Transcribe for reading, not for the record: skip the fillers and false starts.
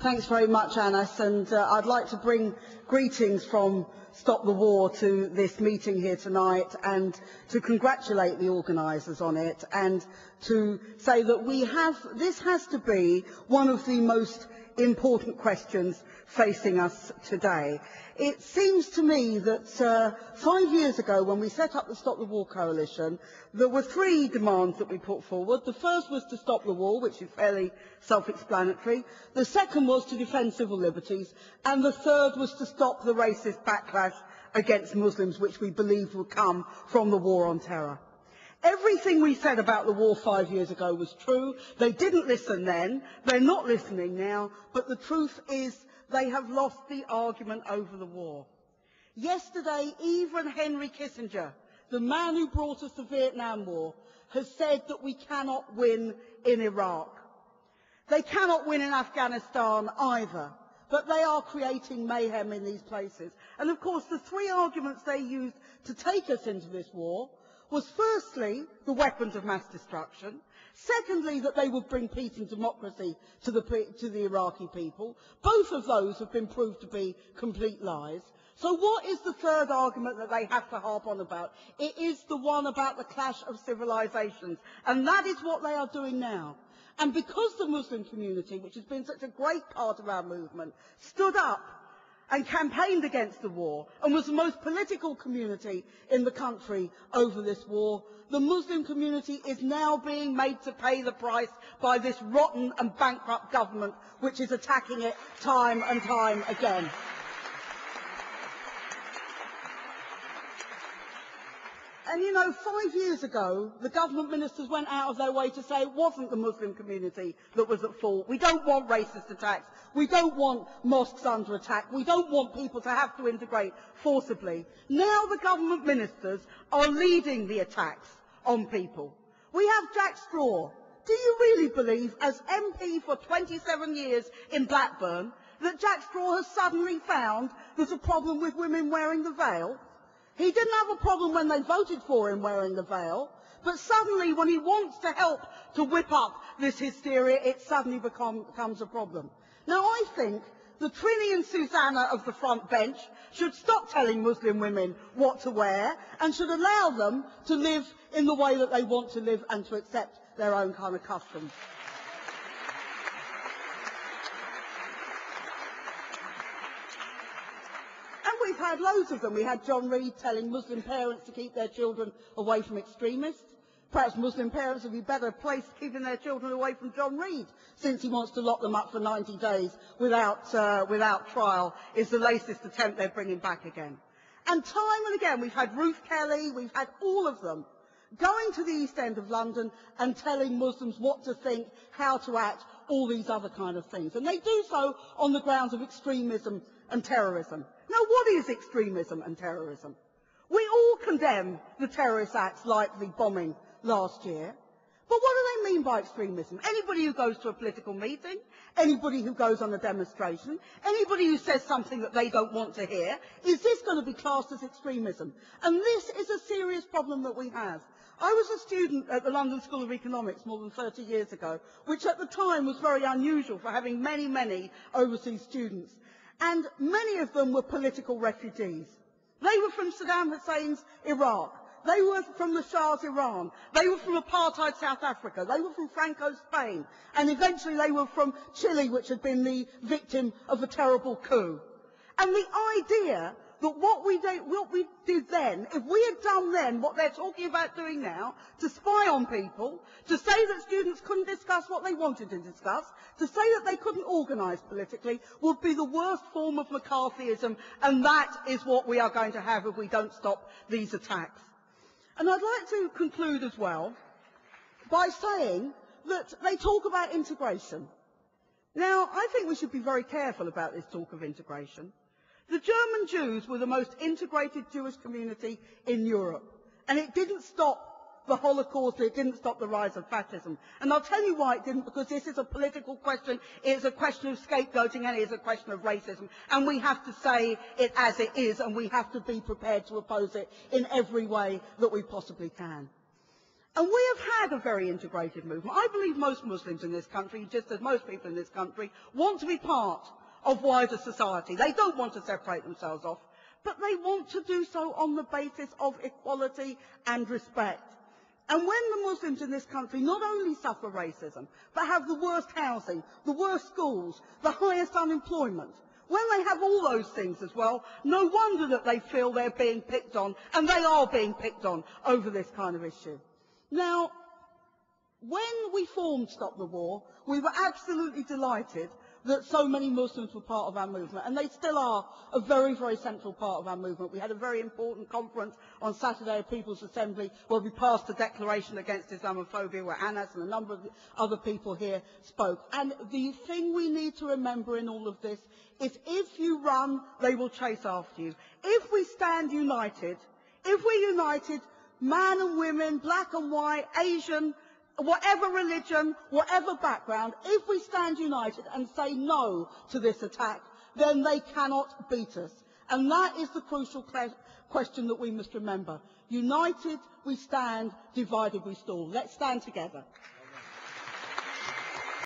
Thanks very much, Anas, and I'd like to bring greetings from Stop the War to this meeting here tonight, and to congratulate the organisers on it, and to say that this has to be one of the most important questions facing us today. It seems to me that 5 years ago, when we set up the Stop the War Coalition, there were three demands that we put forward. The first was to stop the war, which is fairly self-explanatory. The second was to defend civil liberties. And the third was to stop the racist backlash against Muslims, which we believed would come from the war on terror. Everything we said about the war 5 years ago was true. They didn't listen then. They're not listening now. But the truth is they have lost the argument over the war. Yesterday, even Henry Kissinger, the man who brought us the Vietnam War, has said that we cannot win in Iraq. They cannot win in Afghanistan either. But they are creating mayhem in these places. And of course, the three arguments they used to take us into this war was firstly, the weapons of mass destruction. Secondly, that they would bring peace and democracy to the Iraqi people. Both of those have been proved to be complete lies. So what is the third argument that they have to harp on about? It is the one about the clash of civilizations. And that is what they are doing now. And because the Muslim community, which has been such a great part of our movement, stood up and campaigned against the war and was the most political community in the country over this war, the Muslim community is now being made to pay the price by this rotten and bankrupt government which is attacking it time and time again. And you know, 5 years ago, the government ministers went out of their way to say it wasn't the Muslim community that was at fault. We don't want racist attacks. We don't want mosques under attack. We don't want people to have to integrate forcibly. Now the government ministers are leading the attacks on people. We have Jack Straw. Do you really believe, as MP for 27 years in Blackburn, that Jack Straw has suddenly found there's a problem with women wearing the veil? He didn't have a problem when they voted for him wearing the veil, but suddenly when he wants to help to whip up this hysteria, it suddenly becomes a problem. Now I think the Trini and Susanna of the front bench should stop telling Muslim women what to wear and should allow them to live in the way that they want to live and to accept their own kind of customs. We've had loads of them. We had John Reid telling Muslim parents to keep their children away from extremists. Perhaps Muslim parents would be better placed keeping their children away from John Reid, since he wants to lock them up for 90 days without trial, is the latest attempt they're bringing back again. And time and again, we've had Ruth Kelly, we've had all of them going to the East End of London and telling Muslims what to think, how to act, all these other kind of things. And they do so on the grounds of extremism and terrorism. Now, what is extremism and terrorism? We all condemn the terrorist acts like the bombing last year. But what do they mean by extremism? Anybody who goes to a political meeting, anybody who goes on a demonstration, anybody who says something that they don't want to hear, is this going to be classed as extremism? And this is a serious problem that we have. I was a student at the London School of Economics more than 30 years ago, which at the time was very unusual for having many, many overseas students. And many of them were political refugees. They were from Saddam Hussein's Iraq. They were from the Shah's Iran. They were from apartheid South Africa. They were from Franco's Spain. And eventually they were from Chile, which had been the victim of a terrible coup. And the idea that what we did then, if we had done then what they're talking about doing now, to spy on people, to say that students couldn't discuss what they wanted to discuss, to say that they couldn't organise politically, would be the worst form of McCarthyism, and that is what we are going to have if we don't stop these attacks. And I'd like to conclude as well by saying that they talk about integration. Now, I think we should be very careful about this talk of integration. The German Jews were the most integrated Jewish community in Europe, and it didn't stop the Holocaust, it didn't stop the rise of fascism. And I'll tell you why it didn't, because this is a political question, it's a question of scapegoating, and it is a question of racism. And we have to say it as it is, and we have to be prepared to oppose it in every way that we possibly can. And we have had a very integrated movement. I believe most Muslims in this country, just as most people in this country, want to be part of wider society. They don't want to separate themselves off, but they want to do so on the basis of equality and respect. And when the Muslims in this country not only suffer racism, but have the worst housing, the worst schools, the highest unemployment, when they have all those things as well, no wonder that they feel they're being picked on, and they are being picked on over this kind of issue. Now, when we formed Stop the War, we were absolutely delighted that so many Muslims were part of our movement, and they still are a very, very central part of our movement. We had a very important conference on Saturday at People's Assembly where we passed a declaration against Islamophobia, where Anas and a number of other people here spoke. And the thing we need to remember in all of this is if you run, they will chase after you. If we stand united, if we're united, man and women, black and white, Asian, whatever religion, whatever background, if we stand united and say no to this attack, then they cannot beat us. And that is the crucial question that we must remember. United we stand, divided we stall. Let's stand together.